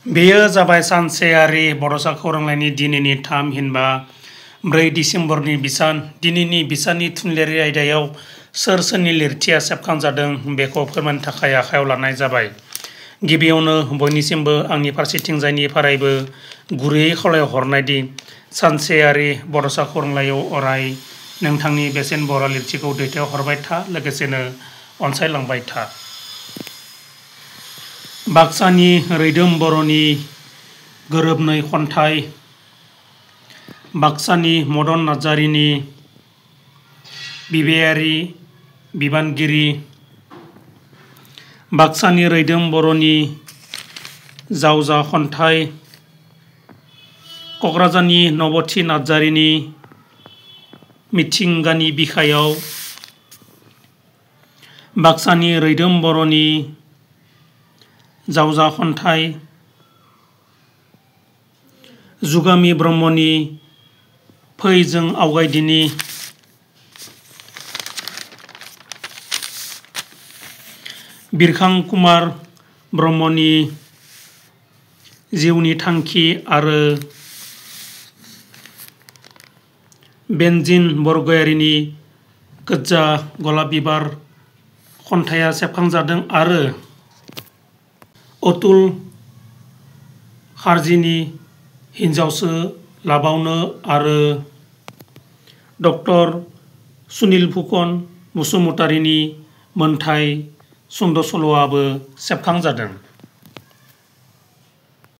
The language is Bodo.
बेयो जाबाय सानसेयारि बड'सा खौरांलाइनि दिनैनि 3 डिसेम्बरनि बिसान। दिनैनि बिसाननि थुनलाइयारि आयदायाव सोर सोरनि लिरथिया सेबखांजादों बेखौ फोरमायनो थाखाय आखायाव लानाय जाबाय। गिबियावनो बयनिसिमबो आंनि फारसेथिंजायनि फारायबो गुरैयै खावलायहरनायदि सानसेयारि बड'सा खौरांलाइयाव अराय नोंथांनि बेसेन बरा लिरथिखौ दैथायहरबाय था, लोगोसेनो अनसायलांबाय था। बाक्सानि रैदोम बर'नि गोरोबनै खन्थाइ, बाक्सानि मदन नार्जारिनि बिबायारि बिबानगिरि, बाक्सानि रैदोम बर'नि जावजा खन्थाइ, क'क्राझारनि नबथि नार्जारिनि मिथिंगानि बिखायाव, बाक्सानि रैदोम बर'नि जावजा खन्थाइ, जुगामि ब्रह्मनि फै जों आवगायदिनि, बिरखां कुमार ब्रह्मनि जिउनि थांखि आरो बेनजिन बरगयारिनि गोज्जा गलाप बिबार खन्थाइया सेबखांजादों आरो अतुल खारजिनि हिनजावसो लाबावनो आरो डक्टर सुनिल फुकन बसुमतारिनि मोनथाइ सुंद' सल'आबो सेबखांजादों।